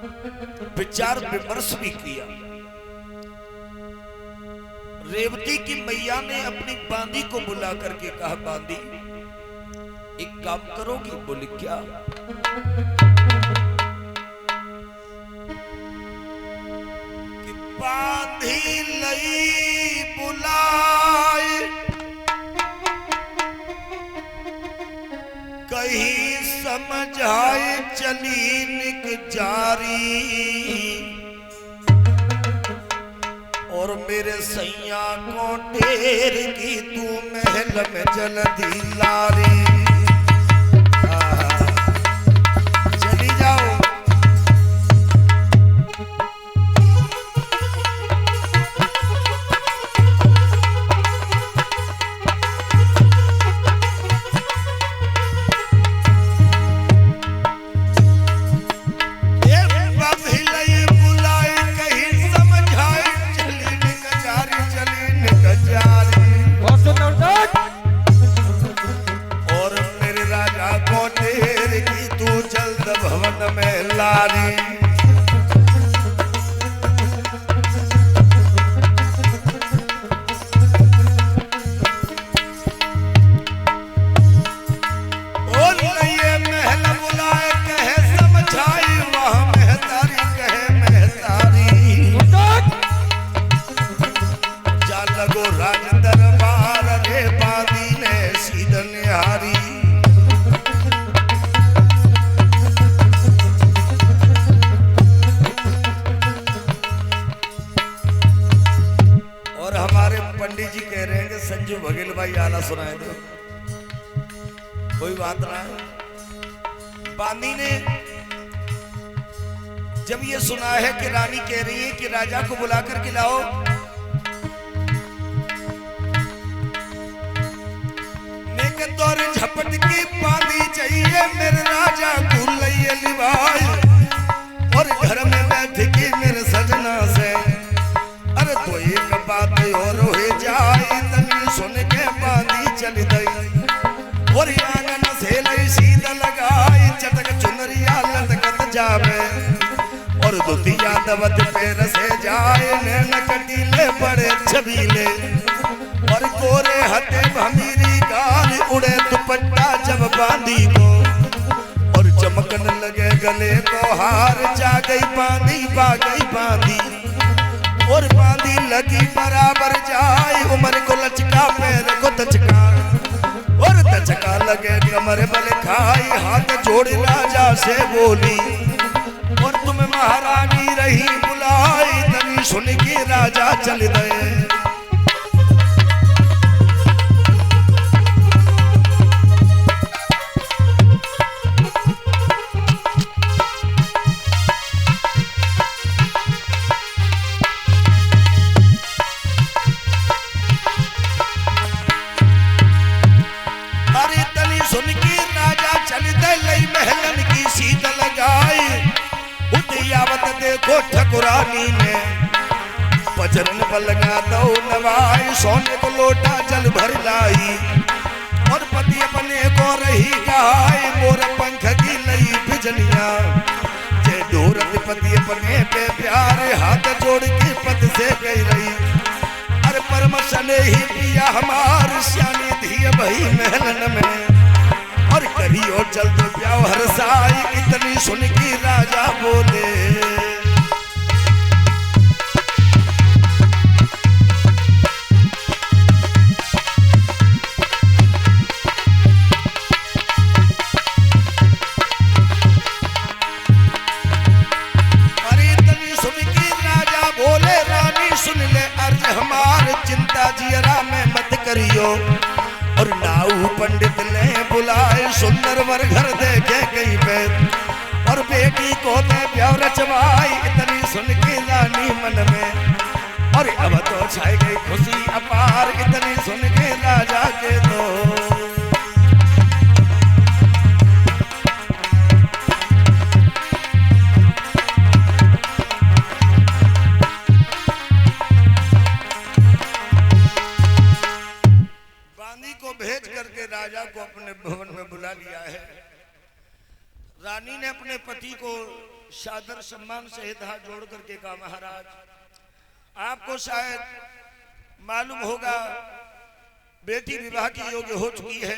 विचार विमर्श भी किया। रेवती की मैया ने अपनी बांदी को बुला करके कहा, बांदी एक काम करोगी? बोली क्या? कि बांधी लई बुलाए कहीं समझाए चली निक जारी, और मेरे सैया को ढेर की तू महल में जल्दी लारी। चली जाओ। संजू बघेल भाई आला सुनाए दो, कोई बात ना है। बांदी ने जब ये सुना है कि रानी कह रही है कि राजा को बुला कर के लाओ, लेकिन दौरे झपट की बांदी चाहिए मेरे राजा को लइए लिवाए, और घर में बैठ के मेरे सजना से अरे तो एक बात और हो जाए, तनी सुन के बांदी चल गई, और आंगन से लई सीधा लगाई, चटक चुनरिया लटकत जावे, और दुतिया दबत पैर से जाए, नैन कटीले बड़े छबीले, और कोरे हथे भमीरी गाल, उड़े दुपट्टा जब बांदी को, और चमकन लगे गले को हार, जा गई बांदी पा गई बांदी, और बांदी लगी बराबर जाए, उमर को लचका पैर को दचका, और दचका लगे कमर बल खाई, हाथ जोड़ राजा से बोली, और तुम महारानी रही बुलाई, तनी सुन के राजा चल गए। देखो ठकुरानी ने पचरन पर लगा दो नवाई, सोने को लोटा जल भर लाई, और पति अपने को रही गाय, मोर पंख की लई बिजलिया, जे ढोरत पति अपने पे प्यार, हाथ जोड़ के पद से गई रही, अरे परमशन ही पिया हमार, श्यानी धी भई महलन में, और करियो जल्द प्याव हर साई, इतनी सुन की राजा बोले, जियरा में मत करियो, और नाऊ पंडित ने बुलाए, सुंदर वर घर देखे कहीं पे, और बेटी को दे प्यार रचवाई, इतनी सुन के रानी मन में, और अब तो छाई गई खुशी अपार, इतनी सुन के राजा के दो। राजा को अपने भवन में बुला लिया है। रानी ने अपने पति को सादर सम्मान सहित हाथ जोड़ करके कहा, महाराज आपको शायद मालूम होगा बेटी विवाह की योग्य हो चुकी है,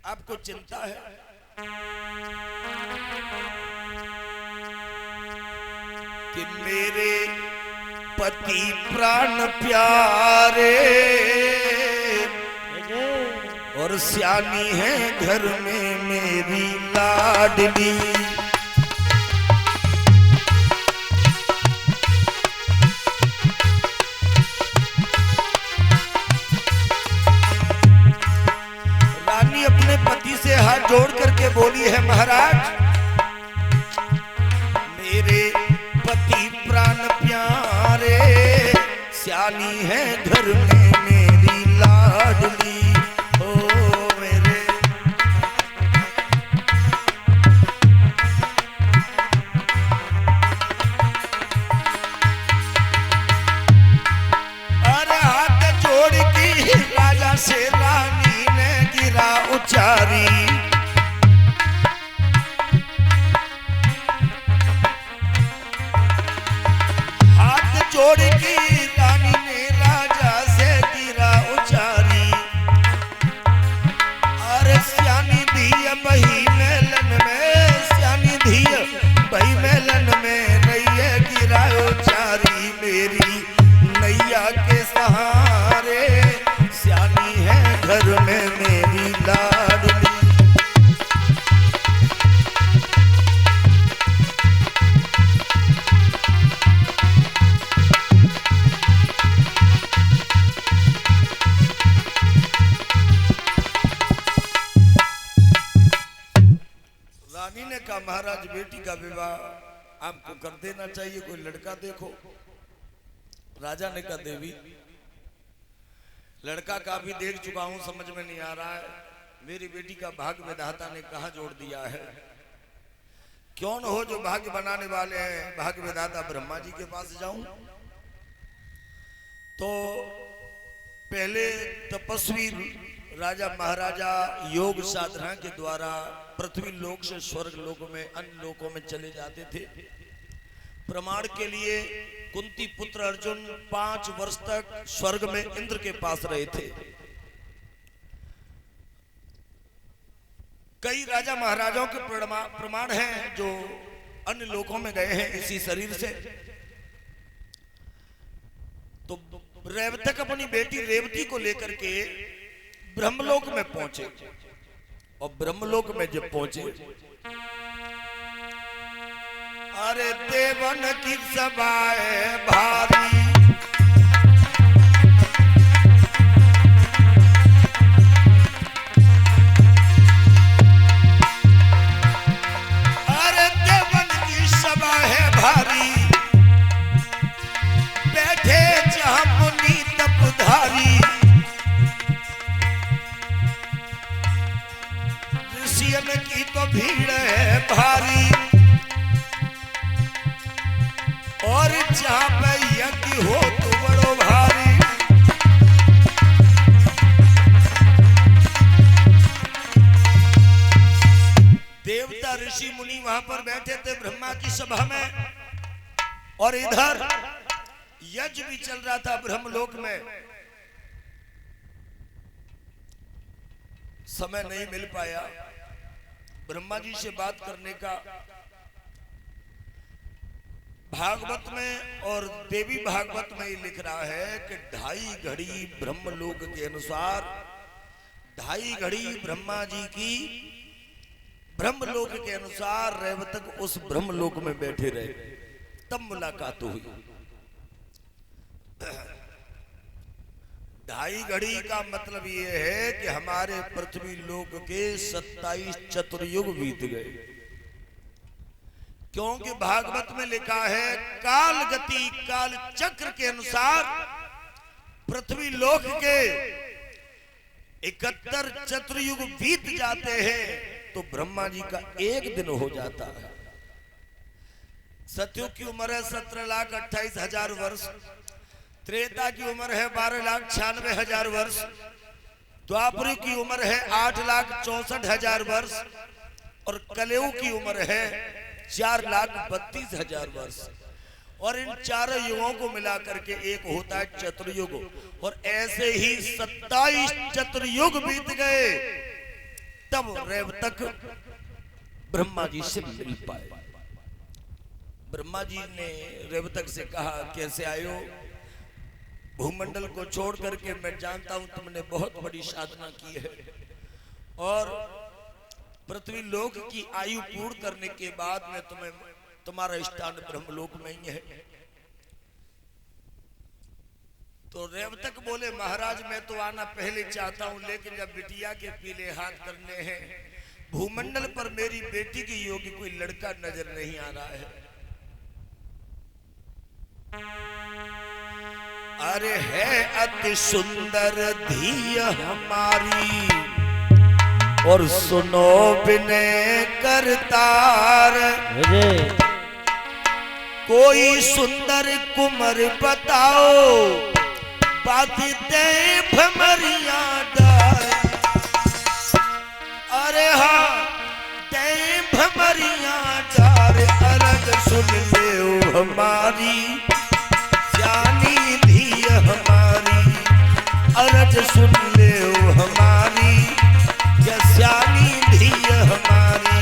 आपको चिंता है। कि मेरे पति प्राण प्यारे और सियानी है घर में मेरी लाडली। रानी अपने पति से हाथ जोड़ करके बोली है, महाराज मेरे पति प्राण प्यारे सियानी है घर में मेरी लाडली। से रानी ने गिरा उचारी, हाथ जोड़ की रानी ने राजा से गिरा उचारी। अरे सियानी धिया बही मेलन में, सियानी धिया बही मेलन में नैया गिरा उचारी। मेरी नैया के सहारे सियानी है घर में मेरी लाडली। रानी ने कहा, महाराज बेटी का विवाह आपको कर देना चाहिए, कोई लड़का देखो। राजा ने कहा, देवी लड़का काफी देख चुका हूं, समझ में नहीं आ रहा है। मेरी बेटी का भाग्य विधाता ने कहा जोड़ दिया है, क्यों न हो जो भाग्य बनाने वाले हैं भाग्य विधाता ब्रह्मा जी के पास जाऊं। तो पहले तपस्वी राजा महाराजा योग साधना के द्वारा पृथ्वी लोक से स्वर्ग लोक में अन्य लोकों में चले जाते थे। प्रमाण के लिए कुंती पुत्र अर्जुन 5 वर्ष तक स्वर्ग में इंद्र के पास रहे थे। कई राजा महाराजाओं के प्रमाण हैं जो अन्य लोकों में गए हैं इसी शरीर से। तो रेवतक अपनी बेटी रेवती को लेकर के ब्रह्मलोक में पहुंचे, और ब्रह्मलोक में जब पहुंचे, अरे देवन की सभाएं भारी, अरे देवन की सभा है भारी, बैठे जहां मुनि तपधारी। ऋषियन की तो भीड़ है भारी, और जहां पे यज्ञ हो तो बड़ो भारी। देवता ऋषि मुनि वहां पर बैठे थे ब्रह्मा की सभा में, और इधर यज्ञ भी चल रहा था ब्रह्मलोक में। समय नहीं मिल पाया ब्रह्मा जी से बात करने का। भागवत में और देवी भागवत में ये लिख रहा है कि 2.5 घड़ी ब्रह्मलोक के अनुसार 2.5 घड़ी ब्रह्मा जी की ब्रह्मलोक के अनुसार रेवतक उस ब्रह्मलोक में बैठे रहे, तब मुलाकात हुई। 2.5 घड़ी का मतलब ये है कि हमारे पृथ्वी लोक के 27 चतुर्युग बीत गए, क्योंकि भागवत में लिखा है काल गति काल चक्र के अनुसार पृथ्वी लोक के 71 चतुर्युग बीत जाते हैं तो ब्रह्मा जी का एक दिन हो जाता है। सतयुग की उम्र है 17,28,000 वर्ष, त्रेता की उम्र है 12,96,000 वर्ष, द्वापर की उम्र है 8,64,000 वर्ष, और कलयुग की उम्र है 4,32,000 वर्ष। और इन चारों युगों को मिला करके एक होता है चतुर्युग। और ऐसे ही 27 चतुर्युग बीत गए, तब रेवतक ब्रह्मा जी से मिल पाए। ब्रह्मा जी ने रेवतक से कहा, कैसे आयो? भूमंडल को छोड़ करके मैं जानता हूं तुमने बहुत बड़ी साधना की है, और पृथ्वी लोक की आयु पूर्ण करने के बाद में तुम्हारा स्थान ब्रह्मलोक में ही है। तो रेवतक बोले, महाराज मैं तो आना पहले चाहता हूं, लेकिन जब बिटिया के पीले हाथ करने हैं, भूमंडल पर मेरी बेटी की योग्य कोई लड़का नजर नहीं आ रहा है। अरे है अति सुंदर धी हमारी, और सुनो विनय करतार, कोई सुंदर कुंवर बताओ, बाती दे भमरिया डार। अरे हाँ दे भमरिया डार, अरज सुन ले हमारी, जानी धी हमारी, अरज सुन ले हमारी, जानी धी हमारी।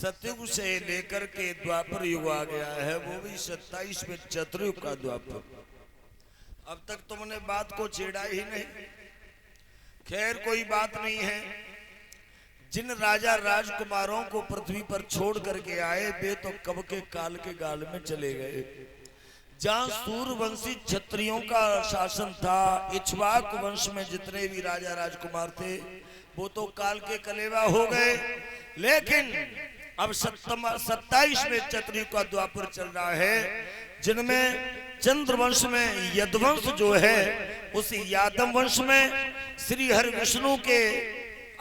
सतयुग से लेकर के द्वापर युग आ गया है, वो भी 27 में चतुर्युग का द्वापर। अब तक तुमने बात को छेड़ा ही नहीं। खैर कोई बात नहीं है। जिन राजा राजकुमारों को पृथ्वी पर छोड़ करके आए वे तो कब के काल के गाल में चले गए। जहां सूर्यवंशी क्षत्रियों का शासन था, इक्ष्वाकु वंश में जितने भी राजा राजकुमार थे वो तो काल के कलेवा हो गए। लेकिन अब 27 में चतुर्युग का द्वापर चल रहा है, जिनमें चंद्रवंश में यदुवंश जो है, उस यादव वंश में श्री हरि विष्णु के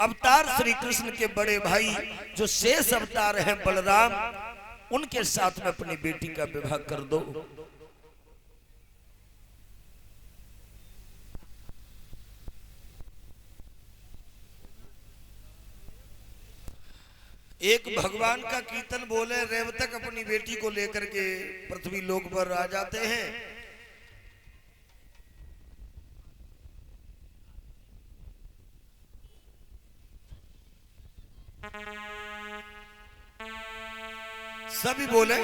अवतार श्री कृष्ण के बड़े भाई जो शेष अवतार हैं बलराम, उनके साथ में अपनी बेटी का विवाह कर दो। एक भगवान का कीर्तन बोले, रेवतक अपनी बेटी को लेकर के पृथ्वी लोक पर आ जाते हैं। सभी बोले